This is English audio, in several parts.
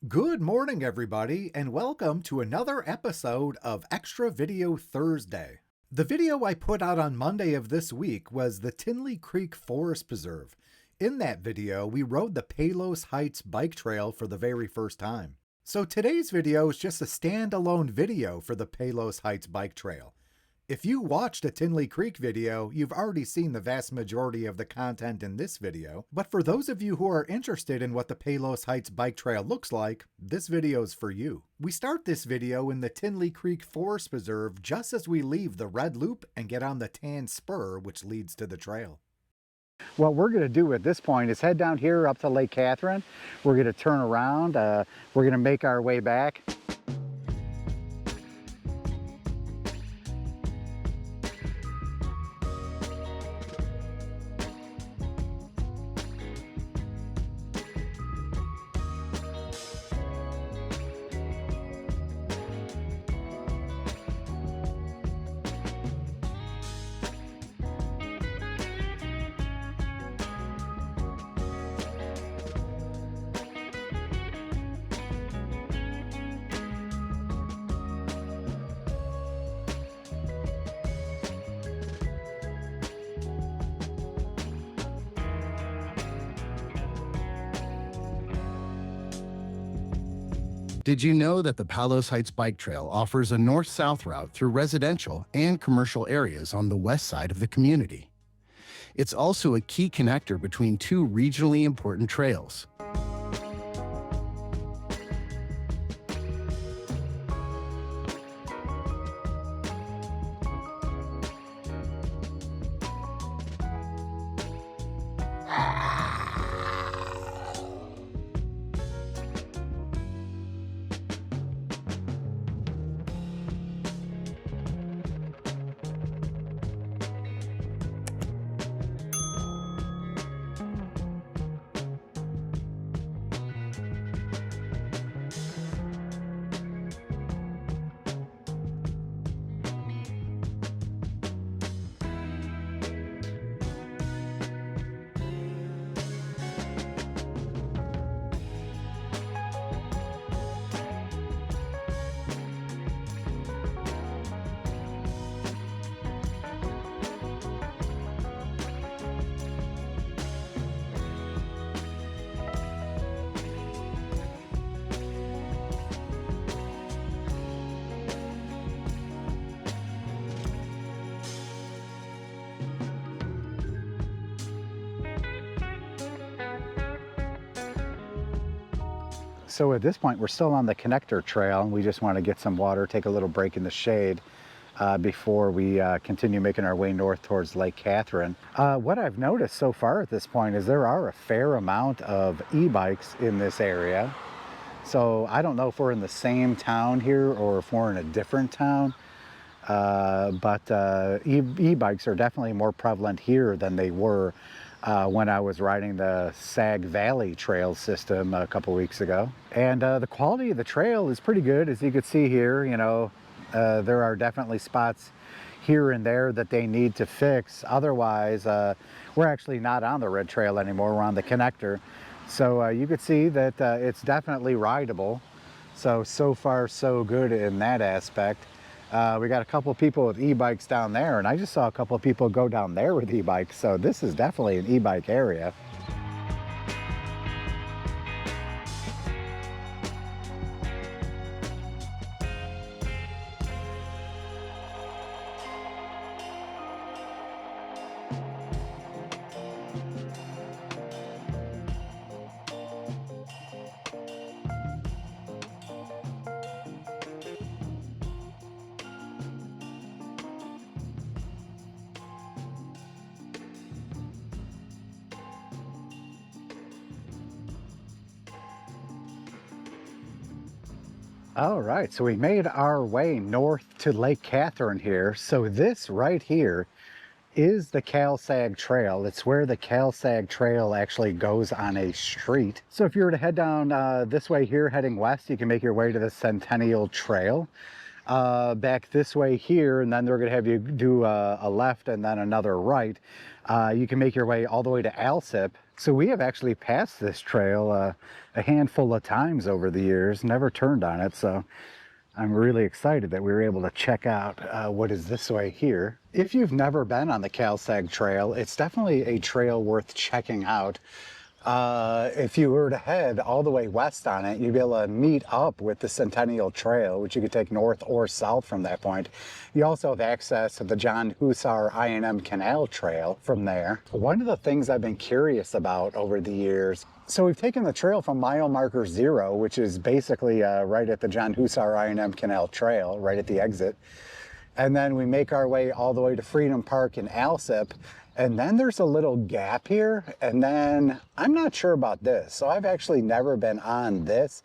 Good morning, everybody, and welcome to another episode of Extra Video Thursday. The video I put out on Monday of this week was the Tinley Creek Forest Preserve. In that video, we rode the Palos Heights bike trail for the very first time. So today's video is just a standalone video for the Palos Heights bike trail. If you watched a Tinley Creek video, you've already seen the vast majority of the content in this video, but for those of you who are interested in what the Palos Heights bike trail looks like, this video is for you. We start this video in the Tinley Creek Forest Preserve just as we leave the red loop and get on the tan spur which leads to the trail. What we're going to do at this point is head down here up to Lake Katherine. We're going to turn around, we're going to make our way back. Did you know that the Palos Heights Bike Trail offers a north-south route through residential and commercial areas on the west side of the community? It's also a key connector between two regionally important trails. So at this point, we're still on the connector trail, and we just want to get some water, take a little break in the shade before we continue making our way north towards Lake Katherine. What I've noticed so far at this point is there are a fair amount of e-bikes in this area. So I don't know if we're in the same town here or if we're in a different town, but e-bikes are definitely more prevalent here than they were when I was riding the Sag Valley Trail system a couple weeks ago. And the quality of the trail is pretty good, as you can see here. You know, there are definitely spots here and there that they need to fix. Otherwise, we're actually not on the red trail anymore, we're on the connector. So you could see that it's definitely rideable. So far so good in that aspect. We got a couple people with e-bikes down there, and I just saw a couple of people go down there with e-bikes, so this is definitely an e-bike area. All right, so we made our way north to Lake Katherine here. So this right here is the Cal-Sag Trail. It's where the Cal-Sag Trail actually goes on a street. So if you were to head down this way here, heading west, you can make your way to the Centennial Trail. Back this way here, and then they're going to have you do a left and then another right. You can make your way all the way to Alsip, So we have actually passed this trail a handful of times over the years, never turned on it. So I'm really excited that we were able to check out what is this way here. If you've never been on the Cal-Sag Trail, it's definitely a trail worth checking out. If you were to head all the way west on it, you'd be able to meet up with the Centennial Trail, which you could take north or south from that point. You also have access to the John Hussar I&M Canal Trail from there. One of the things I've been curious about over the years, so we've taken the trail from mile marker 0, which is basically right at the John Hussar I&M Canal Trail, right at the exit. And then we make our way all the way to Freedom Park in Alsip. And then there's a little gap here. And then I'm not sure about this. So I've actually never been on this.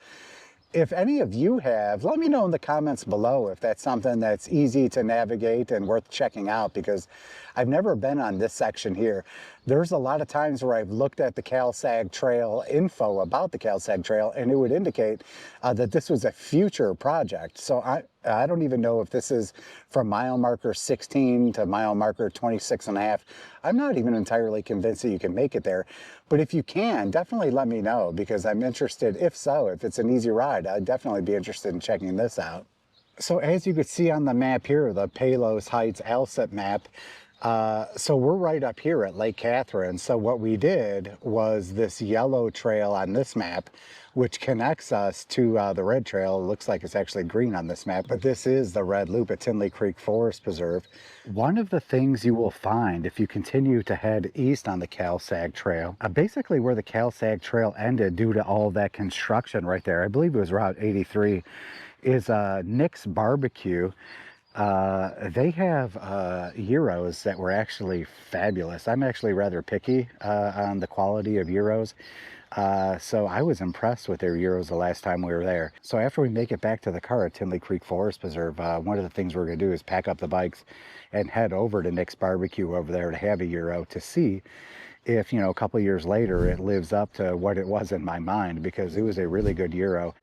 If any of you have, let me know in the comments below if that's something that's easy to navigate and worth checking out, because I've never been on this section here. There's a lot of times where I've looked at the Cal-Sag Trail info about the Cal-Sag Trail, and it would indicate that this was a future project. So I don't even know if this is from mile marker 16 to mile marker 26.5. I'm not even entirely convinced that you can make it there. But if you can, definitely let me know, because I'm interested. If so, if it's an easy ride, I'd definitely be interested in checking this out. So as you can see on the map here, the Palos Heights Alsip map, so we're right up here at Lake Katherine. So what we did was this yellow trail on this map, which connects us to the red trail. It looks like it's actually green on this map, but this is the red loop at Tinley Creek Forest Preserve. One of the things you will find if you continue to head east on the Cal-Sag Trail, basically where the Cal-Sag Trail ended due to all that construction right there, I believe it was Route 83, is Nick's Barbecue. They have gyros that were actually fabulous. I'm actually rather picky on the quality of gyros. So I was impressed with their gyros the last time we were there. So after we make it back to the car at Tinley Creek Forest Preserve, one of the things we're going to do is pack up the bikes and head over to Nick's Barbecue over there to have a gyro to see if, you know, a couple years later it lives up to what it was in my mind, because it was a really good gyro.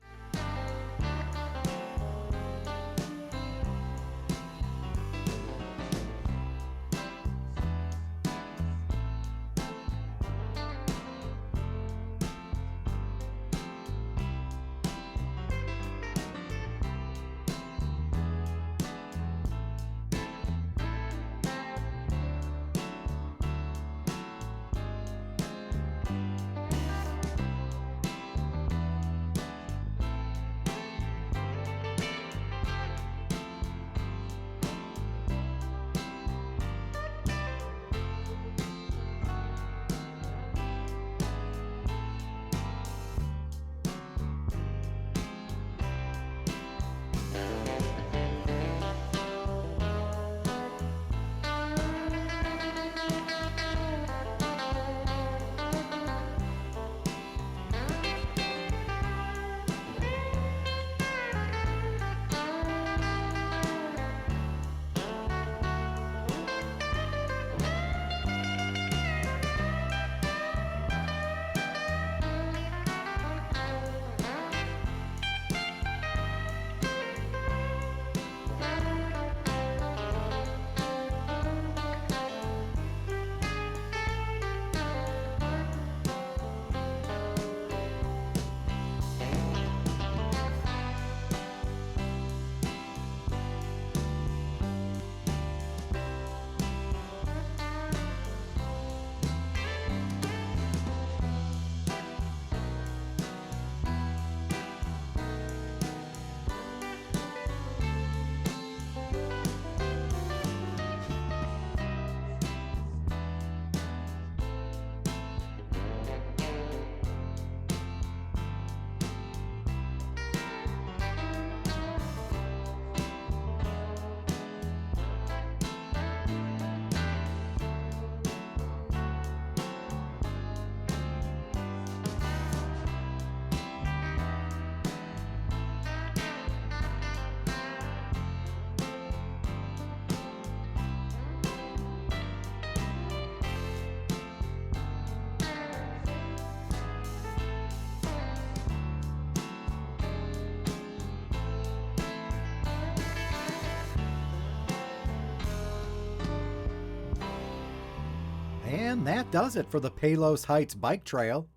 And that does it for the Palos Heights Bike Trail.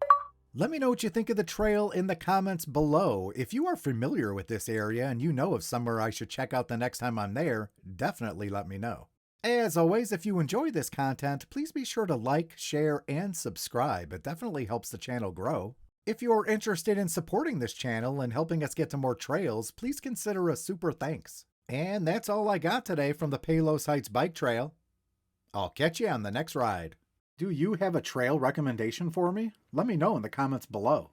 Let me know what you think of the trail in the comments below. If you are familiar with this area and you know of somewhere I should check out the next time I'm there, definitely let me know. As always, if you enjoy this content, please be sure to like, share, and subscribe. It definitely helps the channel grow. If you're interested in supporting this channel and helping us get to more trails, please consider a super thanks. And that's all I got today from the Palos Heights Bike Trail. I'll catch you on the next ride. Do you have a trail recommendation for me? Let me know in the comments below.